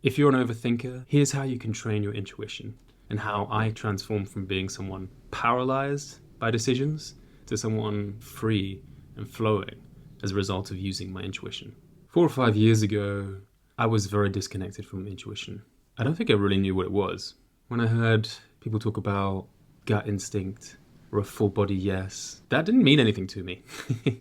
If you're an overthinker, here's how you can train your intuition and how I transformed from being someone paralyzed by decisions to someone free and flowing as a result of using my intuition. 4 or 5 years ago, I was very disconnected from intuition. I don't think I really knew what it was. When I heard people talk about gut instinct or a full body yes, that didn't mean anything to me.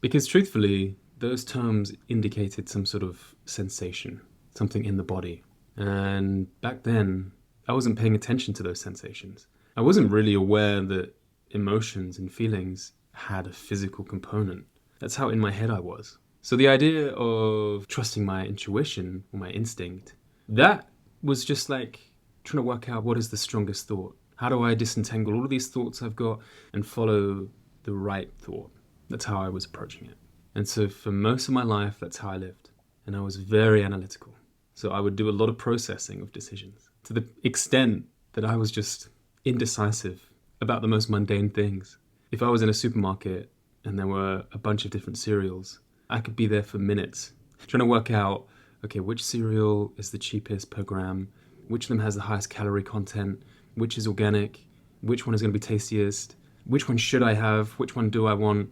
Because truthfully, those terms indicated some sort of sensation, something in the body. And back then, I wasn't paying attention to those sensations. I wasn't really aware that emotions and feelings had a physical component. That's how in my head I was. So the idea of trusting my intuition or my instinct, that was just like trying to work out what is the strongest thought. How do I disentangle all of these thoughts I've got and follow the right thought? That's how I was approaching it. And so for most of my life, that's how I lived. And I was very analytical. So I would do a lot of processing of decisions to the extent that I was just indecisive about the most mundane things. If I was in a supermarket and there were a bunch of different cereals, I could be there for minutes trying to work out, okay, which cereal is the cheapest per gram, which of them has the highest calorie content, which is organic, which one is going to be tastiest, which one should I have, which one do I want.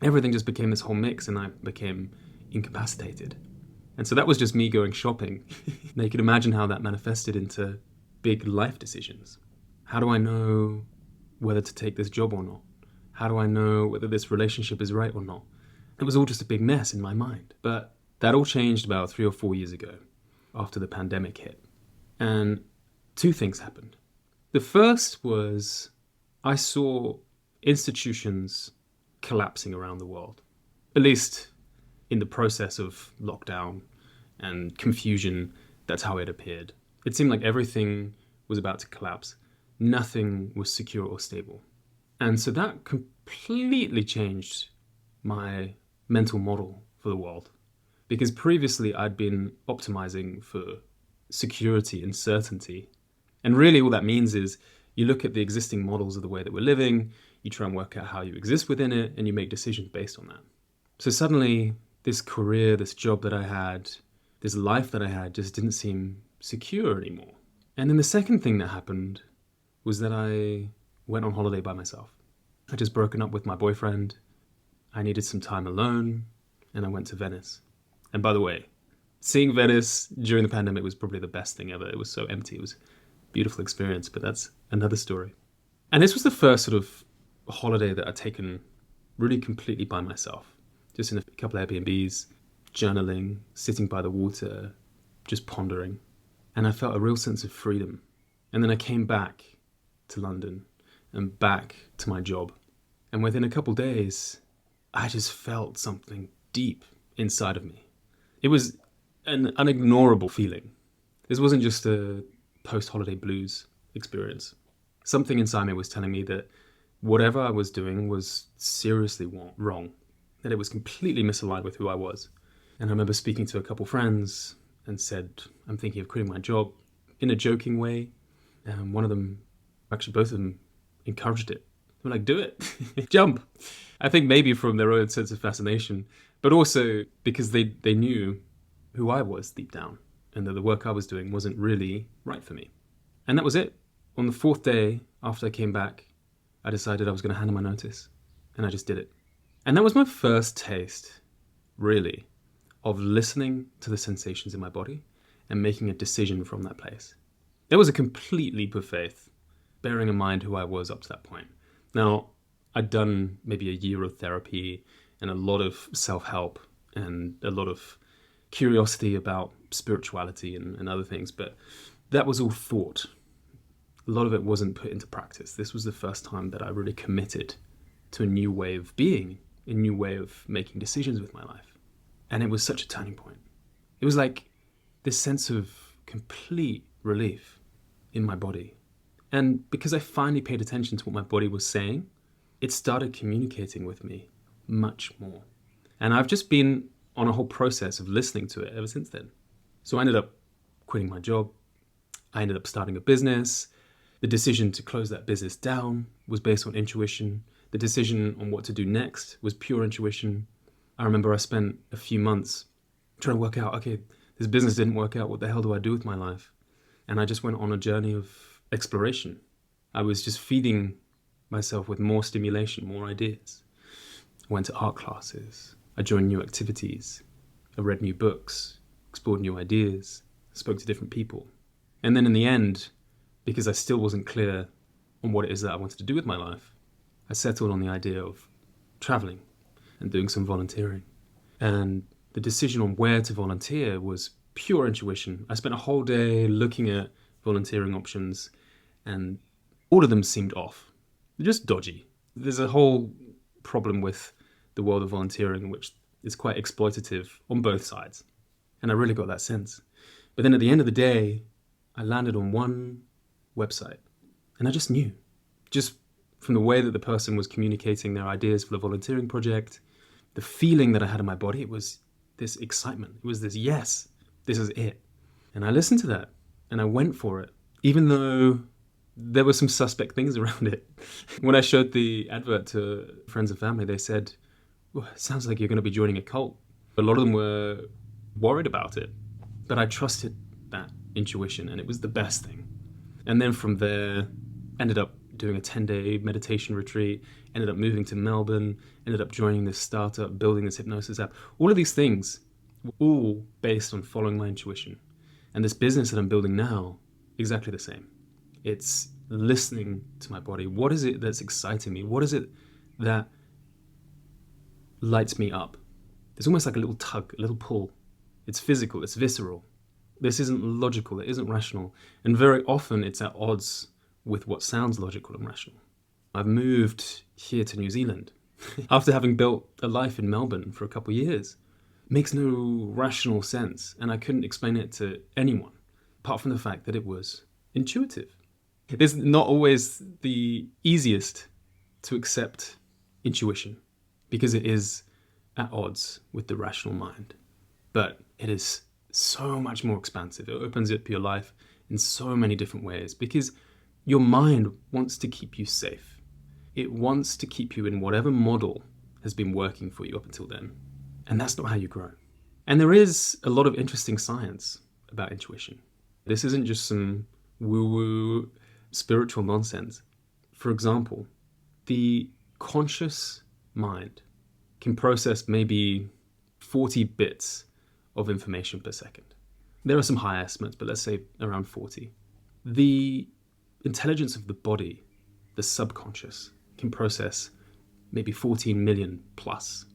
Everything just became this whole mix and I became incapacitated. And so that was just me going shopping. Now you can imagine how that manifested into big life decisions. How do I know whether to take this job or not? How do I know whether this relationship is right or not? It was all just a big mess in my mind. But that all changed about 3 or 4 years ago after the pandemic hit. And two things happened. The first was I saw institutions collapsing around the world, at least in the process of lockdown and confusion. That's how it appeared. It seemed like everything was about to collapse. Nothing was secure or stable. And so that completely changed my mental model for the world. Because previously I'd been optimizing for security and certainty. And really all that means is you look at the existing models of the way that we're living, you try and work out how you exist within it, and you make decisions based on that. So suddenly this career, this job that I had, this life that I had just didn't seem secure anymore. And then the second thing that happened was that I went on holiday by myself. I'd just broken up with my boyfriend. I needed some time alone, and I went to Venice. And by the way, seeing Venice during the pandemic was probably the best thing ever. It was so empty. It was a beautiful experience, but that's another story. And this was the first sort of holiday that I'd taken really completely by myself. Just in a couple of Airbnbs, journaling, sitting by the water, just pondering. And I felt a real sense of freedom. And then I came back to London and back to my job. And within a couple of days, I just felt something deep inside of me. It was an unignorable feeling. This wasn't just a post-holiday blues experience. Something inside me was telling me that whatever I was doing was seriously wrong, that it was completely misaligned with who I was. And I remember speaking to a couple friends and said, I'm thinking of quitting my job in a joking way. And one of them, actually both of them, encouraged it. They were like, do it, jump. I think maybe from their own sense of fascination, but also because they knew who I was deep down and that the work I was doing wasn't really right for me. And that was it. On the fourth day after I came back, I decided I was going to hand in my notice, and I just did it. And that was my first taste, really, of listening to the sensations in my body and making a decision from that place. It was a complete leap of faith, bearing in mind who I was up to that point. Now, I'd done maybe a year of therapy and a lot of self-help and a lot of curiosity about spirituality and other things, but that was all thought. A lot of it wasn't put into practice. This was the first time that I really committed to a new way of being, a new way of making decisions with my life. And it was such a turning point. It was like this sense of complete relief in my body. And because I finally paid attention to what my body was saying, it started communicating with me much more. And I've just been on a whole process of listening to it ever since then. So I ended up quitting my job. I ended up starting a business. The decision to close that business down was based on intuition. The decision on what to do next was pure intuition. I remember I spent a few months trying to work out, okay, This business didn't work out. What the hell do I do with my life? And I just went on a journey of exploration. I was just feeding myself with more stimulation, more ideas. I went to art classes. I joined new activities. I read new books, explored new ideas, spoke to different people. And then in the end, because I still wasn't clear on what it is that I wanted to do with my life, I settled on the idea of traveling and doing some volunteering. And the decision on where to volunteer was pure intuition. I spent a whole day looking at volunteering options, and all of them seemed off. They're just dodgy. There's a whole problem with the world of volunteering, which is quite exploitative on both sides. And I really got that sense. But then at the end of the day, I landed on one website, and I just knew. Just from the way that the person was communicating their ideas for the volunteering project, the feeling that I had in my body, it was this excitement. It was this, yes, this is it. And I listened to that, and I went for it, even though there were some suspect things around it. When I showed the advert to friends and family, they said, well, it sounds like you're going to be joining a cult. A lot of them were worried about it, but I trusted that intuition, and it was the best thing. And then from there, ended up doing a 10-day meditation retreat, ended up moving to Melbourne, ended up joining this startup, building this hypnosis app. All of these things were all based on following my intuition. And this business that I'm building now, exactly the same. It's listening to my body. What is it that's exciting me? What is it that lights me up? It's almost like a little tug, a little pull. It's physical, it's visceral. This isn't logical, it isn't rational. And very often it's at odds with what sounds logical and rational. I've moved here to New Zealand after having built a life in Melbourne for a couple of years. It makes no rational sense, and I couldn't explain it to anyone, apart from the fact that it was intuitive. It's not always the easiest to accept intuition, because it is at odds with the rational mind. But it is so much more expansive. It opens up your life in so many different ways, because your mind wants to keep you safe. It wants to keep you in whatever model has been working for you up until then. And that's not how you grow. And there is a lot of interesting science about intuition. This isn't just some woo-woo spiritual nonsense. For example, the conscious mind can process maybe 40 bits of information per second. There are some high estimates, but let's say around 40. The intelligence of the body, the subconscious, can process maybe 14 million plus.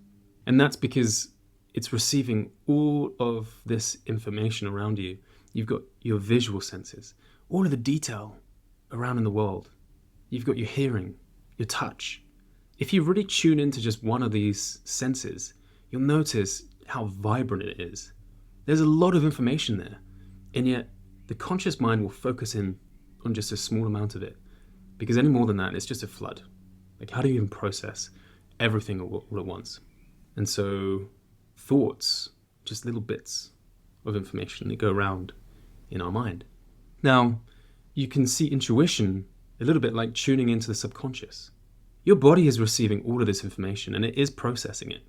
And that's because it's receiving all of this information around you. You've got your visual senses, all of the detail around in the world. You've got your hearing, your touch. If you really tune into just one of these senses, you'll notice how vibrant it is. There's a lot of information there, and yet the conscious mind will focus in on just a small amount of it, because any more than that, it's just a flood. Like, how do you even process everything all at once? And so thoughts, just little bits of information that go around in our mind. Now, you can see intuition a little bit like tuning into the subconscious. Your body is receiving all of this information, and it is processing it.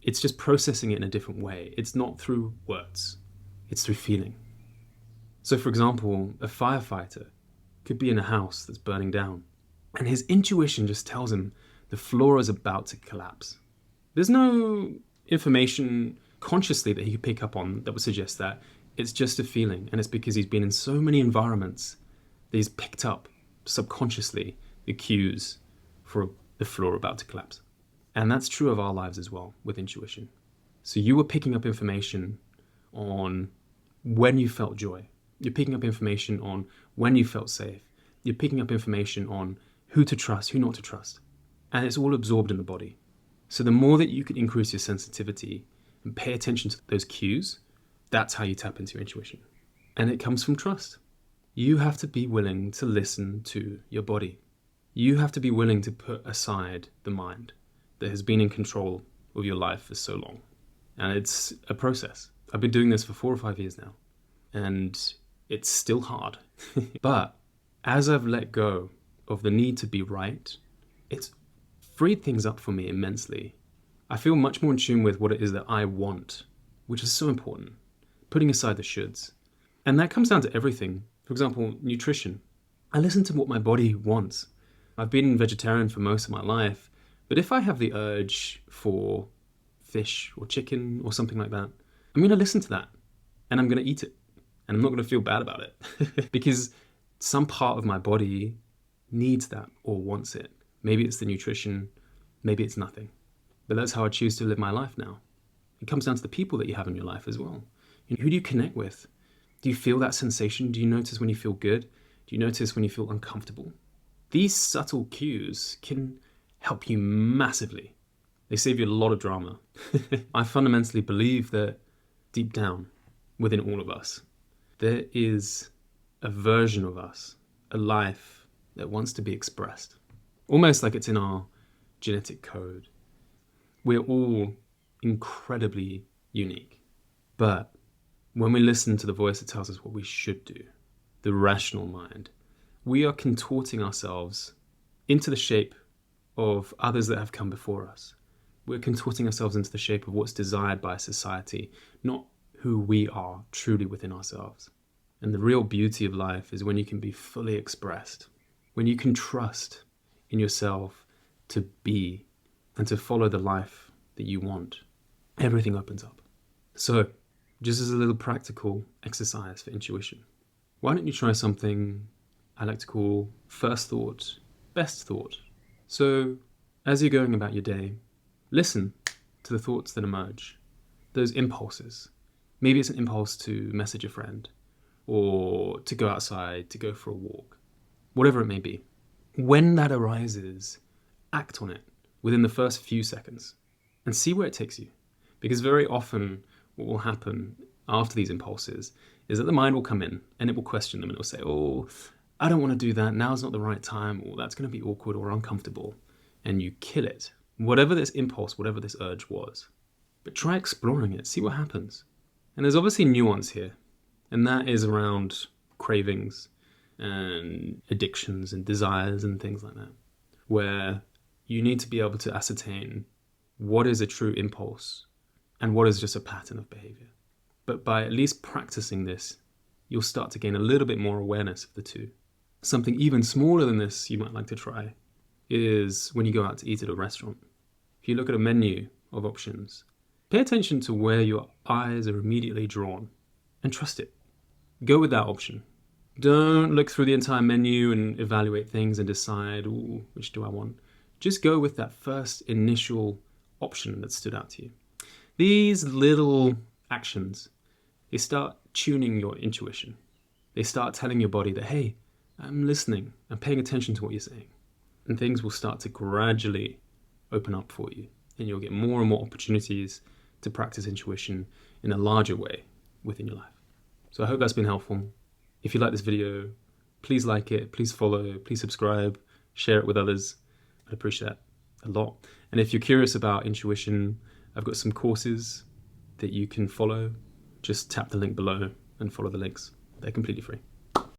It's just processing it in a different way. It's not through words. It's through feeling. So, for example, a firefighter could be in a house that's burning down, and his intuition just tells him the floor is about to collapse. There's no information consciously that he could pick up on that would suggest that. It's just a feeling, and it's because he's been in so many environments that he's picked up subconsciously the cues for the floor about to collapse. And that's true of our lives as well with intuition. So you were picking up information on when you felt joy. You're picking up information on when you felt safe. You're picking up information on who to trust, who not to trust. And it's all absorbed in the body. So the more that you can increase your sensitivity and pay attention to those cues, that's how you tap into your intuition. And it comes from trust. You have to be willing to listen to your body. You have to be willing to put aside the mind that has been in control of your life for so long. And it's a process. I've been doing this for 4 or 5 years now, and it's still hard. But as I've let go of the need to be right, it's freed things up for me immensely. I feel much more in tune with what it is that I want, which is so important. putting aside the shoulds. And that comes down to everything. For example, nutrition. I listen to what my body wants. I've been vegetarian for most of my life, but if I have the urge for fish or chicken or something like that, I'm going to listen to that and I'm going to eat it. And I'm not going to feel bad about it because some part of my body needs that or wants it. Maybe it's the nutrition, maybe it's nothing. But that's how I choose to live my life now. It comes down to the people that you have in your life as well. Who do you connect with? Do you feel that sensation? Do you notice when you feel good? Do you notice when you feel uncomfortable? These subtle cues can help you massively. They save you a lot of drama. I fundamentally believe that deep down within all of us, there is a version of us, a life that wants to be expressed. Almost like it's in our genetic code. We're all incredibly unique. But when we listen to the voice that tells us what we should do, the rational mind, we are contorting ourselves into the shape of others that have come before us. We're contorting ourselves into the shape of what's desired by society, not who we are truly within ourselves. And the real beauty of life is when you can be fully expressed, when you can trust in yourself to be and to follow the life that you want. Everything opens up. So, just as a little practical exercise for intuition, why don't you try something I like to call first thought, best thought. So, as you're going about your day, listen to the thoughts that emerge, those impulses. Maybe it's an impulse to message a friend, or to go outside, to go for a walk, whatever it may be. When that arises, act on it within the first few seconds and see where it takes you. Because very often what will happen after these impulses is that the mind will come in and it will question them and it will say, oh, I don't want to do that. Now's not the right time, or that's going to be awkward or uncomfortable. And you kill it. Whatever this impulse, whatever this urge was. But try exploring it, see what happens. And there's obviously nuance here. And that is around cravings and addictions and desires and things like that, where you need to be able to ascertain what is a true impulse and what is just a pattern of behavior. But by at least practicing this, you'll start to gain a little bit more awareness of the two. Something even smaller than this you might like to try is when you go out to eat at a restaurant. If you look at a menu of options, pay attention to where your eyes are immediately drawn and trust it. Go with that option. Don't look through the entire menu and evaluate things and decide, ooh, which do I want? Just go with that first initial option that stood out to you. These little actions, they start tuning your intuition. They start telling your body that, hey, I'm listening, I'm paying attention to what you're saying. And things will start to gradually open up for you. And you'll get more and more opportunities to practice intuition in a larger way within your life. So I hope that's been helpful. If you like this video, please like it, please follow, please subscribe, share it with others. I'd appreciate that a lot. And if you're curious about intuition, I've got some courses that you can follow. Just tap the link below and follow the links. They're completely free.